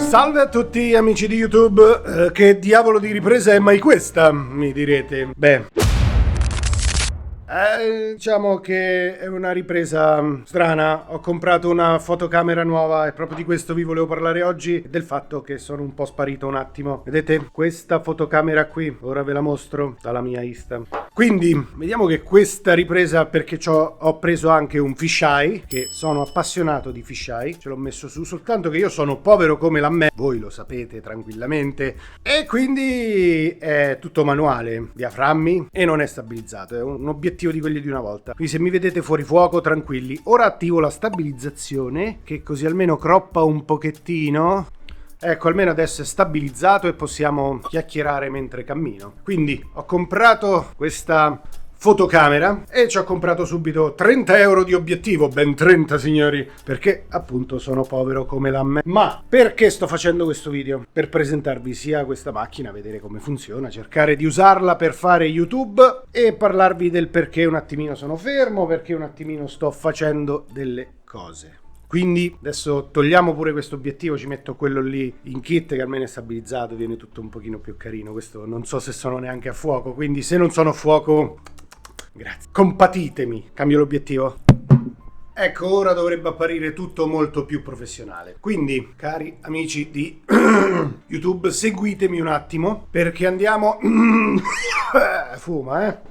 Salve a tutti amici di YouTube, che diavolo di ripresa è mai questa, mi direte? Diciamo che è una ripresa strana. Ho comprato una fotocamera nuova e proprio di questo vi volevo parlare oggi, del fatto che sono un po' sparito un attimo. Vedete questa fotocamera qui? Ora ve la mostro dalla mia Insta. Quindi vediamo che questa ripresa, perché ho preso anche un fisheye, che sono appassionato di fisheye, ce l'ho messo su, soltanto che io sono povero come la me, voi lo sapete tranquillamente, e quindi è tutto manuale, diaframmi, e non è stabilizzato, è un obiettivo di quelli di una volta. Quindi se mi vedete fuori fuoco, tranquilli. Ora attivo la stabilizzazione, che così almeno croppa un pochettino. Ecco, almeno adesso è stabilizzato e possiamo chiacchierare mentre cammino. Quindi ho comprato questa fotocamera e ci ho comprato subito 30 euro di obiettivo, ben 30 signori, perché appunto sono povero come la me. Ma perché sto facendo questo video? Per presentarvi sia questa macchina, vedere come funziona, cercare di usarla per fare YouTube e parlarvi del perché un attimino sono fermo, perché un attimino sto facendo delle cose. Quindi adesso togliamo pure questo obiettivo, ci metto quello lì in kit che almeno è stabilizzato, viene tutto un pochino più carino. Questo non so se sono neanche a fuoco, quindi se non sono a fuoco, grazie, compatitemi. Cambio l'obiettivo. Ecco, ora dovrebbe apparire tutto molto più professionale. Quindi, cari amici di YouTube, seguitemi un attimo, perché andiamo...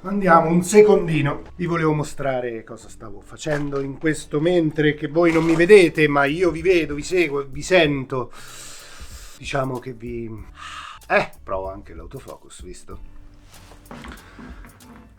Andiamo un secondino. Vi volevo mostrare cosa stavo facendo in questo mentre, che voi non mi vedete, ma io vi vedo, vi seguo, vi sento. Diciamo che vi... provo anche l'autofocus, visto?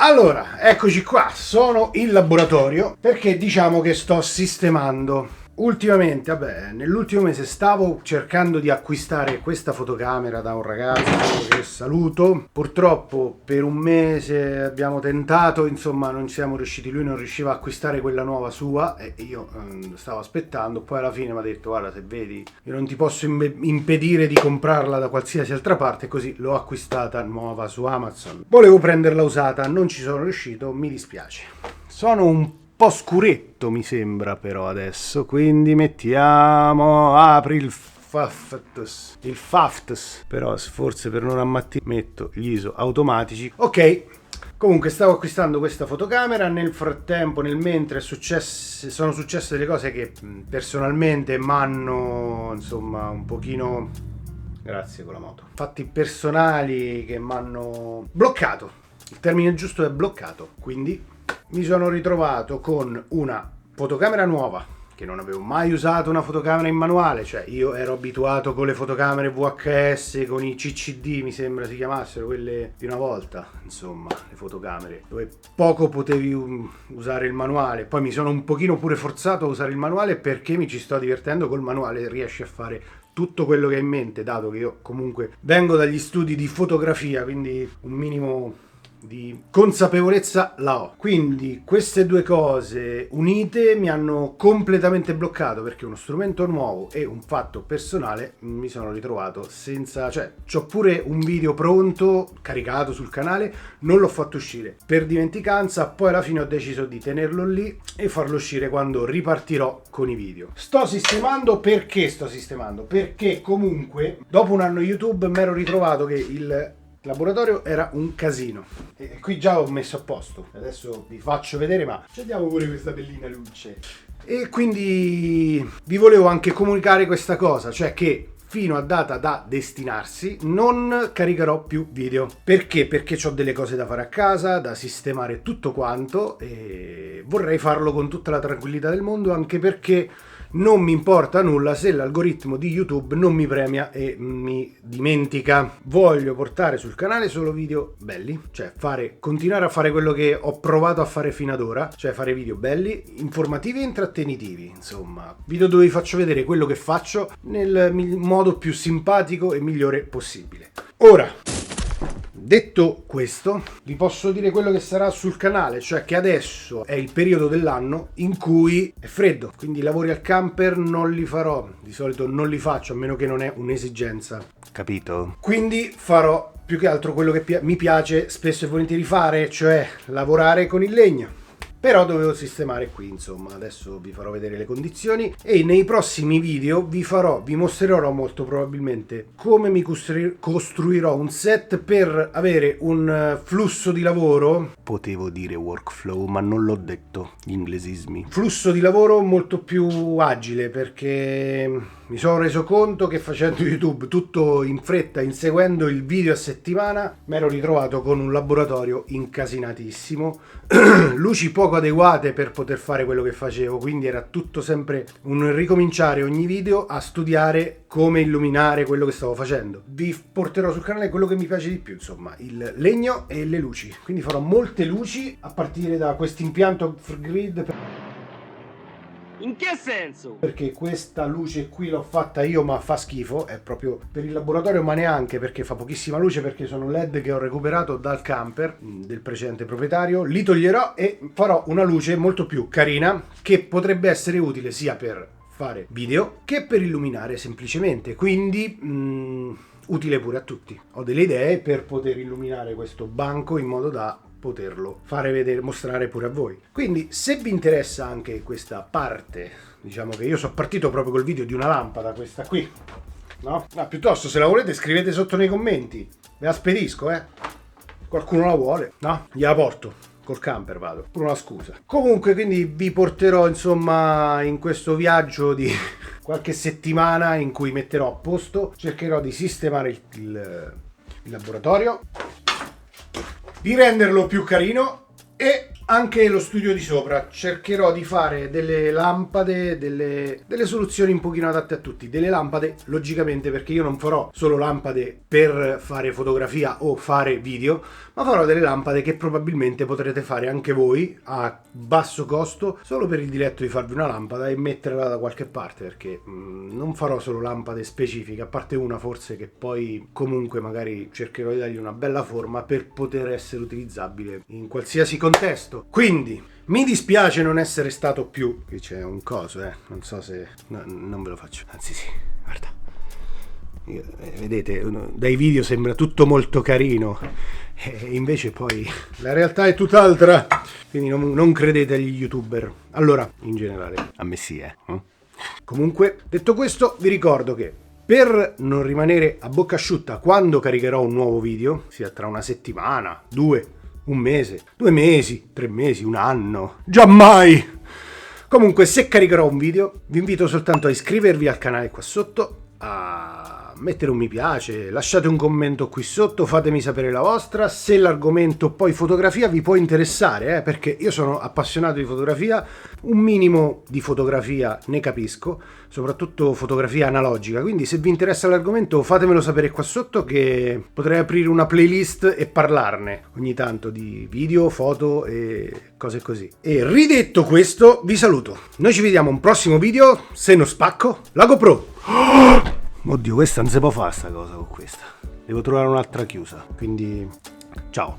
Allora, eccoci qua, sono in laboratorio perché diciamo che sto sistemando. Ultimamente, nell'ultimo mese stavo cercando di acquistare questa fotocamera da un ragazzo che saluto. Purtroppo per un mese abbiamo tentato, insomma non siamo riusciti, lui non riusciva a acquistare quella nuova sua e io stavo aspettando. Poi alla fine mi ha detto: guarda, se vedi, io non ti posso impedire di comprarla da qualsiasi altra parte, così l'ho acquistata nuova su Amazon. Volevo prenderla usata, non ci sono riuscito, mi dispiace. Sono un po' scuretto mi sembra però adesso, quindi apri il FAFTS, però forse per non ammattire metto gli ISO automatici. Ok, comunque stavo acquistando questa fotocamera, nel frattempo, nel mentre sono successe delle cose che personalmente m'hanno insomma un pochino, grazie con la moto, fatti personali che m'hanno bloccato, il termine giusto è bloccato, quindi mi sono ritrovato con una fotocamera nuova, che non avevo mai usato una fotocamera in manuale, cioè io ero abituato con le fotocamere VHS, con i CCD mi sembra si chiamassero, quelle di una volta, insomma, le fotocamere, dove poco potevi usare il manuale. Poi mi sono un pochino pure forzato a usare il manuale perché mi ci sto divertendo col manuale, riesci a fare tutto quello che hai in mente, dato che io comunque vengo dagli studi di fotografia, quindi un minimo di consapevolezza la ho. Quindi queste due cose unite mi hanno completamente bloccato, perché uno strumento nuovo e un fatto personale mi sono ritrovato senza, cioè c'ho pure un video pronto caricato sul canale, non l'ho fatto uscire per dimenticanza, poi alla fine ho deciso di tenerlo lì e farlo uscire quando ripartirò con i video. Sto sistemando perché comunque dopo un anno YouTube mi ero ritrovato che il laboratorio era un casino e qui già ho messo a posto, adesso vi faccio vedere, ma accendiamo pure questa bellina luce. E quindi vi volevo anche comunicare questa cosa, cioè che fino a data da destinarsi non caricherò più video. Perché? Perché ho delle cose da fare a casa, da sistemare tutto quanto, e vorrei farlo con tutta la tranquillità del mondo, anche perché non mi importa nulla se l'algoritmo di YouTube non mi premia e mi dimentica. Voglio portare sul canale solo video belli, cioè continuare a fare quello che ho provato a fare fino ad ora, cioè fare video belli, informativi e intrattenitivi, insomma, video dove vi faccio vedere quello che faccio nel modo più simpatico e migliore possibile. Ora, detto questo, vi posso dire quello che sarà sul canale, cioè che adesso è il periodo dell'anno in cui è freddo, quindi i lavori al camper non li farò, di solito non li faccio a meno che non è un'esigenza, capito? Quindi farò più che altro quello che mi piace spesso e volentieri fare, cioè lavorare con il legno. però dovevo sistemare qui, insomma. Adesso vi farò vedere le condizioni e nei prossimi video vi mostrerò molto probabilmente come mi costruirò un set per avere un flusso di lavoro, potevo dire workflow ma non l'ho detto, gli inglesismi, flusso di lavoro molto più agile, perché mi sono reso conto che facendo YouTube tutto in fretta, inseguendo il video a settimana, mi ero ritrovato con un laboratorio incasinatissimo, luci poco adeguate per poter fare quello che facevo, quindi era tutto sempre un ricominciare ogni video a studiare come illuminare quello che stavo facendo. Vi porterò sul canale quello che mi piace di più, insomma, il legno e le luci, quindi farò molte luci a partire da questo impianto grid. In che senso? Perché questa luce qui l'ho fatta io ma fa schifo, è proprio per il laboratorio, ma neanche, perché fa pochissima luce, perché sono LED che ho recuperato dal camper del precedente proprietario. Li toglierò e farò una luce molto più carina che potrebbe essere utile sia per fare video che per illuminare semplicemente, quindi utile pure a tutti. Ho delle idee per poter illuminare questo banco in modo da poterlo fare vedere, mostrare pure a voi. Quindi se vi interessa anche questa parte, diciamo che io sono partito proprio col video di una lampada, questa qui, no? Ma piuttosto, se la volete scrivete sotto nei commenti, ve la spedisco, qualcuno la vuole, no? Gliela porto, col camper vado, pure una scusa. Comunque, quindi vi porterò insomma in questo viaggio di qualche settimana in cui metterò a posto, cercherò di sistemare il laboratorio, di renderlo più carino, e anche lo studio di sopra cercherò di fare delle lampade, delle soluzioni un pochino adatte a tutti, delle lampade logicamente, perché io non farò solo lampade per fare fotografia o fare video, ma farò delle lampade che probabilmente potrete fare anche voi a basso costo, solo per il diletto di farvi una lampada e metterla da qualche parte, perché non farò solo lampade specifiche, a parte una forse che poi comunque magari cercherò di dargli una bella forma per poter essere utilizzabile in qualsiasi contesto. Quindi mi dispiace non essere stato più, qui c'è un coso, non so se no, non ve lo faccio, anzi sì, guarda, vedete, dai video sembra tutto molto carino e invece poi la realtà è tutt'altra, quindi non credete agli youtuber, allora in generale a me sì. Comunque, detto questo, vi ricordo che per non rimanere a bocca asciutta quando caricherò un nuovo video, sia tra una settimana, un mese, 2 mesi, 3 mesi, un anno, giammai! Comunque, se caricherò un video, vi invito soltanto a iscrivervi al canale qua sotto, a mettere un mi piace, lasciate un commento qui sotto, fatemi sapere la vostra, se l'argomento poi fotografia vi può interessare, perché io sono appassionato di fotografia, un minimo di fotografia ne capisco, soprattutto fotografia analogica, quindi se vi interessa l'argomento fatemelo sapere qua sotto, che potrei aprire una playlist e parlarne ogni tanto di video, foto e cose così. E ridetto questo, vi saluto, noi ci vediamo a un prossimo video, se non spacco la GoPro. Oddio, questa non si può fare sta cosa con questa, devo trovare un'altra chiusa, quindi ciao.